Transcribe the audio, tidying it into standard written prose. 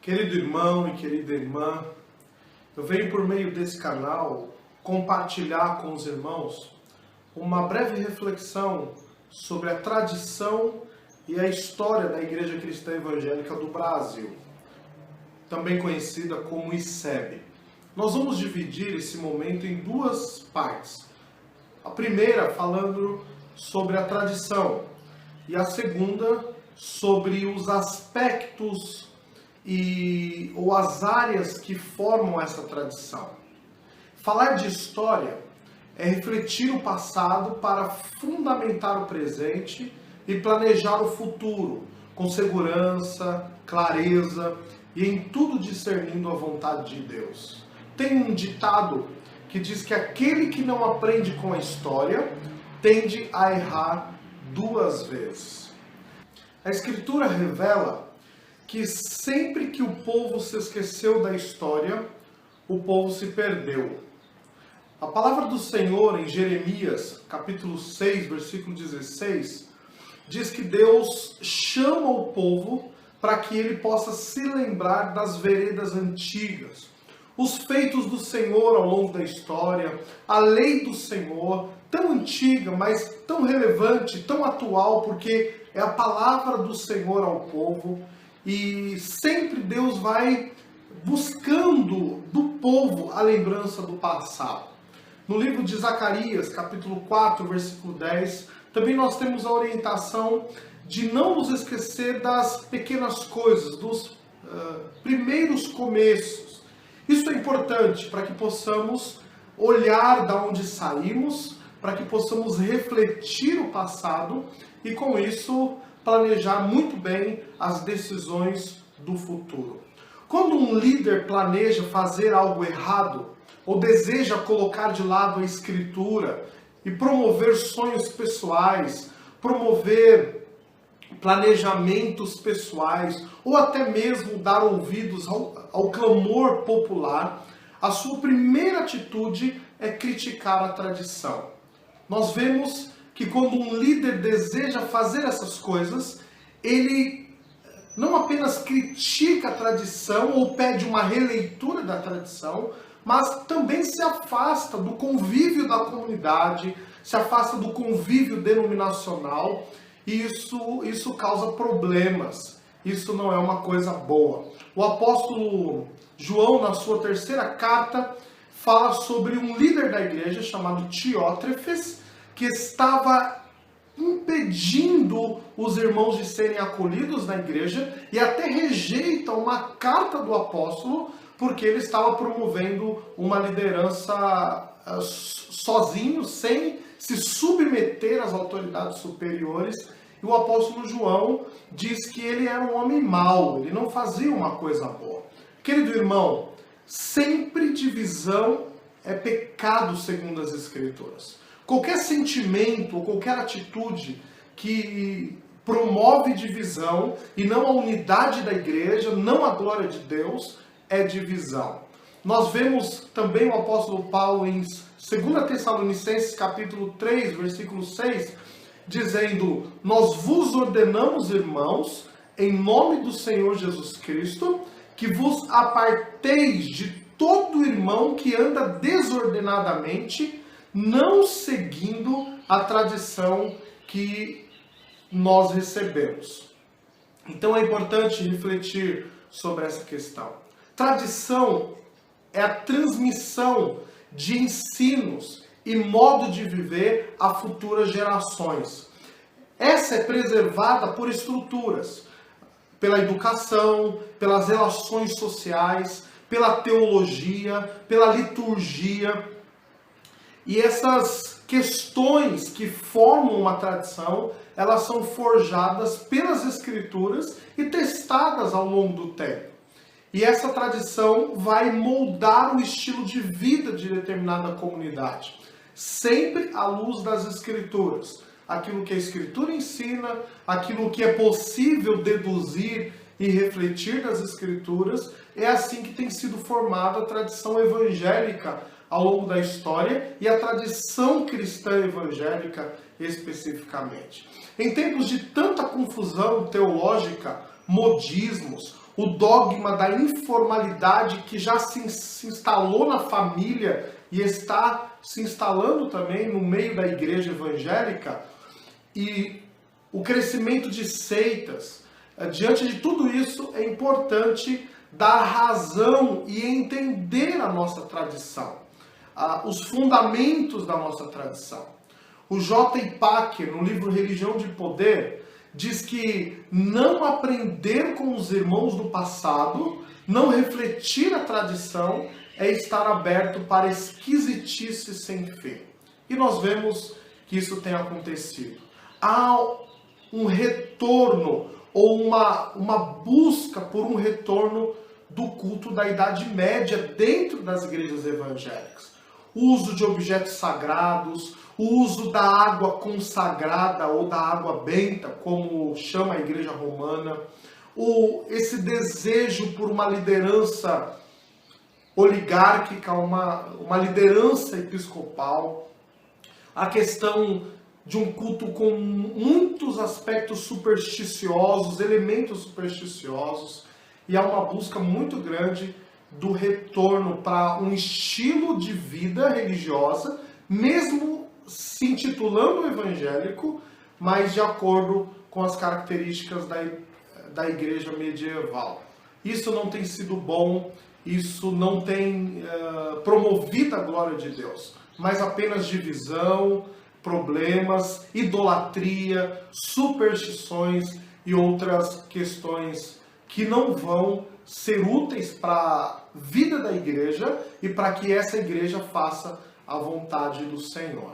Querido irmão e querida irmã, eu venho por meio desse canal compartilhar com os irmãos uma breve reflexão sobre a tradição e a história da Igreja Cristã Evangélica do Brasil, também conhecida como ICEB. Nós vamos dividir esse momento em duas partes. A primeira falando sobre a tradição e a segunda sobre os aspectos ou as áreas que formam essa tradição. Falar de história é refletir o passado para fundamentar o presente e planejar o futuro, com segurança, clareza e em tudo discernindo a vontade de Deus. Tem um ditado que diz que aquele que não aprende com a história tende a errar duas vezes. A Escritura revela que sempre que o povo se esqueceu da história, o povo se perdeu. A palavra do Senhor em Jeremias, capítulo 6, versículo 16, diz que Deus chama o povo para que ele possa se lembrar das veredas antigas, os feitos do Senhor ao longo da história, a lei do Senhor, tão antiga, mas tão relevante, tão atual, porque é a palavra do Senhor ao povo. E sempre Deus vai buscando do povo a lembrança do passado. No livro de Zacarias, capítulo 4, versículo 10, também nós temos a orientação de não nos esquecer das pequenas coisas, dos primeiros começos. Isso é importante para que possamos olhar de onde saímos, para que possamos refletir o passado e com isso planejar muito bem as decisões do futuro. Quando um líder planeja fazer algo errado, ou deseja colocar de lado a Escritura e promover sonhos pessoais, promover planejamentos pessoais, ou até mesmo dar ouvidos ao clamor popular, a sua primeira atitude é criticar a tradição. Nós vemos que quando um líder deseja fazer essas coisas, ele não apenas critica a tradição ou pede uma releitura da tradição, mas também se afasta do convívio da comunidade, se afasta do convívio denominacional, e isso causa problemas. Isso não é uma coisa boa. O apóstolo João, na sua terceira carta, fala sobre um líder da igreja chamado Diótrefes, que estava impedindo os irmãos de serem acolhidos na igreja e até rejeita uma carta do apóstolo porque ele estava promovendo uma liderança sozinho, sem se submeter às autoridades superiores. E o apóstolo João diz que ele era um homem mau, ele não fazia uma coisa boa. Querido irmão, sempre divisão é pecado segundo as Escrituras. Qualquer sentimento ou qualquer atitude que promove divisão e não a unidade da igreja, não a glória de Deus, é divisão. Nós vemos também o apóstolo Paulo em 2 Tessalonicenses capítulo 3, versículo 6, dizendo: nós vos ordenamos, irmãos, em nome do Senhor Jesus Cristo, que vos aparteis de todo irmão que anda desordenadamente, não seguindo a tradição que nós recebemos. Então é importante refletir sobre essa questão. Tradição é a transmissão de ensinos e modo de viver a futuras gerações. Essa é preservada por estruturas, pela educação, pelas relações sociais, pela teologia, pela liturgia. E essas questões que formam uma tradição, elas são forjadas pelas Escrituras e testadas ao longo do tempo. E essa tradição vai moldar o estilo de vida de determinada comunidade, sempre à luz das Escrituras. Aquilo que a Escritura ensina, aquilo que é possível deduzir e refletir das Escrituras, é assim que tem sido formada a tradição evangélica ao longo da história e a tradição cristã evangélica especificamente. Em tempos de tanta confusão teológica, modismos, o dogma da informalidade que já se instalou na família e está se instalando também no meio da igreja evangélica, e o crescimento de seitas. Diante de tudo isso, é importante dar razão e entender a nossa tradição, os fundamentos da nossa tradição. O J. Packer, no livro Religião de Poder, diz que não aprender com os irmãos do passado, não refletir a tradição, é estar aberto para esquisitice sem fé. E nós vemos que isso tem acontecido. Há um retorno, ou uma busca por um retorno do culto da Idade Média dentro das igrejas evangélicas. O uso de objetos sagrados, o uso da água consagrada ou da água benta, como chama a igreja romana, esse desejo por uma liderança oligárquica, uma liderança episcopal, a questão de um culto com muitos aspectos supersticiosos, elementos supersticiosos, e há uma busca muito grande do retorno para um estilo de vida religiosa, mesmo se intitulando evangélico, mas de acordo com as características da igreja medieval. Isso não tem sido bom, isso não tem promovido a glória de Deus, mas apenas divisão, problemas, idolatria, superstições e outras questões que não vão ser úteis para a vida da igreja e para que essa igreja faça a vontade do Senhor.